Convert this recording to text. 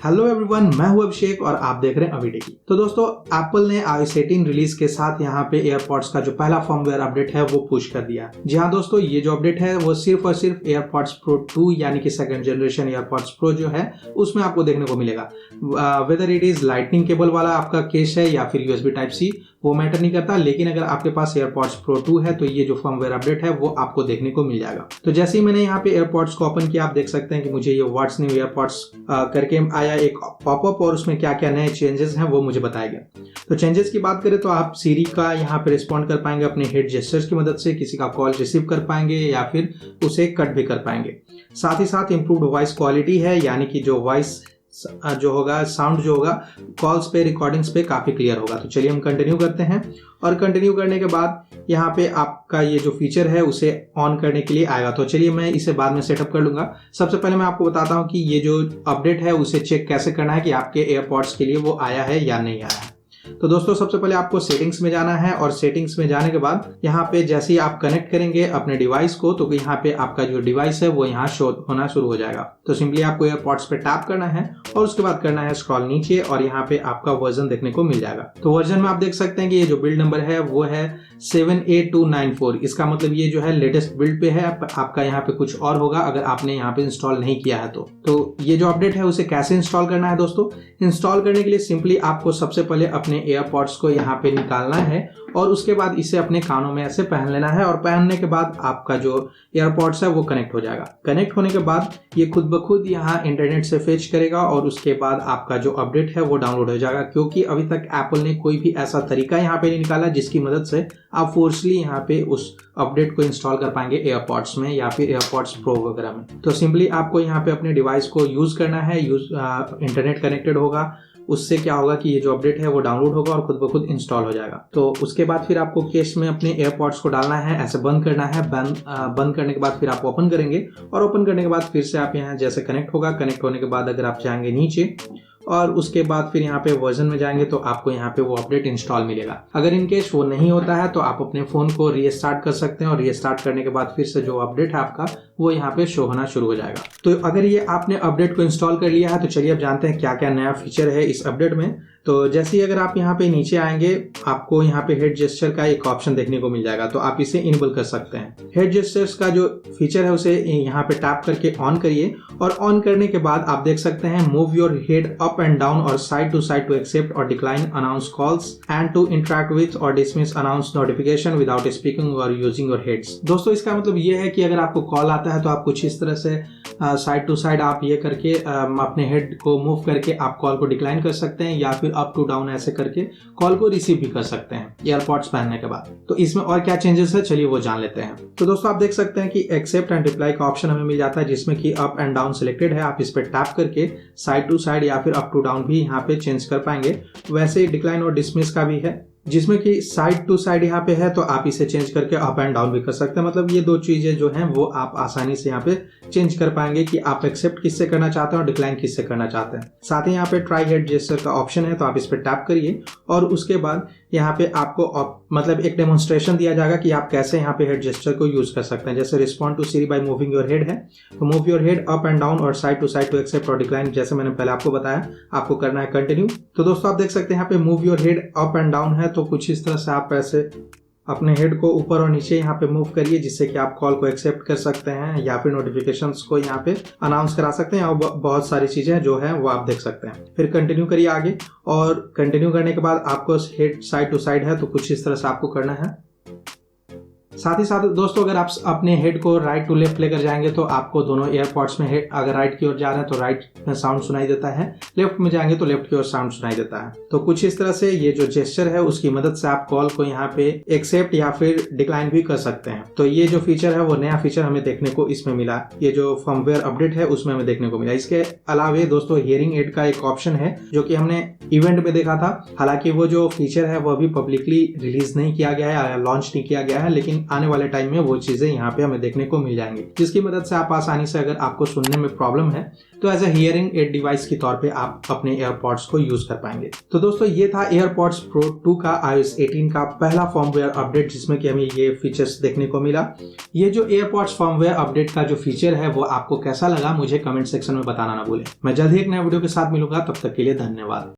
Hello everyone, मैं हूं अभिषेक और आप देख रहे हैं अभी टेकी। तो दोस्तों, एप्पल ने iOS 18 रिलीज के साथ यहाँ पे एयरपॉड्स का जो पहला फर्मवेयर अपडेट है वो पुश कर दिया। जी हाँ दोस्तों, ये जो अपडेट है वो सिर्फ और सिर्फ एयरपॉड्स प्रो 2 यानी कि सेकंड जनरेशन एयरपॉड्स प्रो जो है उसमें आपको देखने को मिलेगा। Whether it is lightning cable वाला आपका केस है या फिर USB टाइप सी, वो मैटर नहीं करता। लेकिन अगर आपके पास एयरपॉड्स प्रो 2 है तो ये जो फर्मवेयर अपडेट है वो आपको देखने को मिल जाएगा। तो जैसे ही मैंने यहाँ पे एयरपॉड्स को ओपन किया, आप देख सकते हैं कि मुझे ये व्हाट्स न्यू एयरपॉड्स करके आया एक पॉपअप और उसमें क्या क्या नए चेंजेस हैं वो मुझे बताया गया। तो चेंजेस की बात करें तो आप सीरी का यहाँ पे रिस्पॉन्ड कर पाएंगे अपने हेड जेस्चर्स की मदद से, किसी का कॉल रिसीव कर पाएंगे या फिर उसे कट भी कर पाएंगे। साथ ही साथ इंप्रूव्ड वॉइस क्वालिटी है, यानी कि जो वॉइस जो होगा, साउंड जो होगा कॉल्स पे, रिकॉर्डिंग्स पे काफी क्लियर होगा। तो चलिए हम कंटिन्यू करते हैं और कंटिन्यू करने के बाद यहाँ पे आपका ये जो फीचर है उसे ऑन करने के लिए आएगा। तो चलिए मैं इसे बाद में सेटअप कर लूंगा। सबसे पहले मैं आपको बताता हूँ कि ये जो अपडेट है उसे चेक कैसे करना है कि आपके एयरपॉड्स के लिए वो आया है या नहीं आया है। तो दोस्तों, सबसे पहले आपको सेटिंग्स में जाना है और सेटिंग्स में जाने के बाद यहाँ पे जैसे ही आप कनेक्ट करेंगे अपने डिवाइस को तो यहाँ पे आपका जो डिवाइस है वो यहाँ शो होना शुरू हो जाएगा। तो सिंपली आपको एयरपॉड्स पे टैप करना है और उसके बाद करना है स्क्रॉल नीचे और यहाँ पे आपका वर्जन देखने को मिल जाएगा। तो वर्जन में आप देख सकते हैं कि ये जो बिल्ड नंबर है वो है 78294। इसका मतलब ये जो है लेटेस्ट बिल्ड पे है। आपका यहाँ पे कुछ और होगा अगर आपने यहाँ पे इंस्टॉल नहीं किया है तो ये जो अपडेट है उसे कैसे इंस्टॉल करना है दोस्तों। इंस्टॉल करने के लिए सिंपली आपको सबसे पहले अपने एयरपॉड्स को यहाँ पे निकालना है और उसके बाद इसे अपने कानों में ऐसे पहन लेना है और पहनने के बाद आपका जो एयरपॉड्स है वो कनेक्ट हो जाएगा। कनेक्ट होने के बाद ये खुद ब खुद यहाँ इंटरनेट से फेच करेगा और उसके बाद आपका जो अपडेट है वो डाउनलोड हो जाएगा, क्योंकि अभी तक एप्पल ने कोई भी ऐसा तरीका यहाँ पे नहीं निकाला जिसकी मदद से आप फोर्सली यहाँ पे उस अपडेट को इंस्टॉल कर पाएंगे एयरपॉड्स में या फिर एयरपॉड्स प्रो वगैरह में। तो सिंपली आपको यहाँ पे अपने डिवाइस को यूज करना है, इंटरनेट कनेक्टेड होगा, उससे क्या होगा कि ये जो अपडेट है वो डाउनलोड होगा और खुद ब खुद इंस्टॉल हो जाएगा। तो उसके बाद फिर आपको केस में अपने एयरपॉड्स को डालना है, ऐसे बंद करना है। बंद करने के बाद फिर आप ओपन करेंगे और ओपन करने के बाद फिर से आप यहाँ जैसे कनेक्ट होगा, कनेक्ट होने के बाद अगर आप जाएंगे नीचे और उसके बाद फिर यहाँ पे वर्जन में जाएंगे तो आपको यहाँ पे वो अपडेट इंस्टॉल मिलेगा। अगर इनकेस वो नहीं होता है तो आप अपने फोन को रीस्टार्ट कर सकते हैं और रीस्टार्ट करने के बाद फिर से जो अपडेट है आपका वो यहाँ पे शो होना शुरू हो जाएगा। तो अगर ये आपने अपडेट को इंस्टॉल कर लिया है तो चलिए अब जानते हैं क्या क्या नया फीचर है इस अपडेट में। तो जैसे ही अगर आप यहाँ पे नीचे आएंगे आपको यहाँ पे हेड जेस्चर का एक ऑप्शन देखने को मिल जाएगा, तो आप इसे इनेबल कर सकते हैं। हेड जेस्चर्स का जो फीचर है उसे यहाँ पे टैप करके ऑन करिए और ऑन करने के बाद आप देख सकते हैं move your head up and down और साइड टू एक्सेप्ट और decline announce calls and to interact with और dismiss announce notification without speaking और यूजिंग योर हेड्स। दोस्तों, इसका मतलब ये है कि अगर आपको कॉल आता है तो आप कुछ इस तरह से साइड टू साइड आप ये करके अपने हेड को मूव करके आप कॉल को डिक्लाइन कर सकते हैं या फिर अप टू डाउन ऐसे करके कॉल को रिसीव भी कर सकते हैं एयरपॉड्स पहनने के बाद। तो इसमें और क्या चेंजेस है चलिए वो जान लेते हैं। तो दोस्तों, आप देख सकते हैं कि एक्सेप्ट एंड रिप्लाई का ऑप्शन हमें मिल जाता है जिसमें कि अप एंड डाउन सिलेक्टेड है। आप इस पर टैप करके साइड टू साइड या फिर अप टू डाउन भी यहाँ पे चेंज कर पाएंगे। वैसे डिक्लाइन और डिसमिस का भी है जिसमें कि साइड टू साइड यहाँ पे है तो आप इसे चेंज करके अप एंड डाउन भी कर सकते हैं। मतलब ये दो चीजें जो हैं वो आप आसानी से यहाँ पे चेंज कर पाएंगे कि आप एक्सेप्ट किससे करना चाहते हैं और डिक्लाइन किससे करना चाहते हैं। साथ ही यहाँ पे ट्राई हेड जेस्चर का ऑप्शन है तो आप इस पर टैप करिए और उसके बाद यहाँ पे आपको मतलब एक डेमोन्स्ट्रेशन दिया जाएगा कि आप कैसे यहाँ पे हेड जेस्चर को यूज कर सकते हैं। जैसे respond to Siri by moving your head है तो move your head up and down और साइड टू एक्सेप्ट और डिक्लाइन, जैसे मैंने पहले आपको बताया आपको करना है कंटिन्यू। तो दोस्तों, आप देख सकते हैं यहाँ पे move your head up and down है तो कुछ इस तरह से आप ऐसे अपने हेड को ऊपर और नीचे यहाँ पे मूव करिए जिससे कि आप कॉल को एक्सेप्ट कर सकते हैं या फिर नोटिफिकेशंस को यहाँ पे अनाउंस करा सकते हैं और बहुत सारी चीजें जो है वो आप देख सकते हैं। फिर कंटिन्यू करिए आगे और कंटिन्यू करने के बाद आपको हेड साइड टू साइड है तो कुछ इस तरह से आपको करना है। साथ ही साथ दोस्तों, अगर आप अपने हेड को राइट टू लेफ्ट लेकर जाएंगे तो आपको दोनों एयरपॉड्स में हेड अगर राइट की ओर जा रहे हैं तो राइट में साउंड सुनाई देता है, लेफ्ट में जाएंगे तो लेफ्ट की ओर साउंड सुनाई देता है। तो कुछ इस तरह से ये जो जेस्चर है उसकी मदद से आप कॉल को यहाँ पे एक्सेप्ट या फिर डिक्लाइन भी कर सकते हैं। तो ये जो फीचर है वो नया फीचर हमें देखने को इसमें मिला, ये जो फर्मवेयर अपडेट है उसमें हमें देखने को मिला। इसके अलावा दोस्तों हियरिंग एड का एक ऑप्शन है जो कि हमने इवेंट में देखा था। हालांकि वो जो फीचर है वो अभी पब्लिकली रिलीज नहीं किया गया है, लॉन्च नहीं किया गया है, लेकिन आने वाले टाइम में वो चीजें यहाँ पे हमें देखने को मिल जाएंगी, जिसकी मदद से आप आसानी से, अगर आपको सुनने में प्रॉब्लम है तो as a hearing aid device के तौर पे आप अपने एयरपॉड्स को यूज कर पाएंगे। तो दोस्तों ये था एयरपॉड्स प्रो 2 का iOS 18 का पहला फर्मवेयर अपडेट, जिसमें कि हमें ये फीचर्स देखने को मिला। ये जो एयरपॉड्स फर्मवेयर अपडेट का जो फीचर है वो आपको कैसा लगा मुझे कमेंट सेक्शन में बताना ना भूलें। मैं जल्द ही एक नए वीडियो के साथ मिलूंगा, तब तक के लिए धन्यवाद।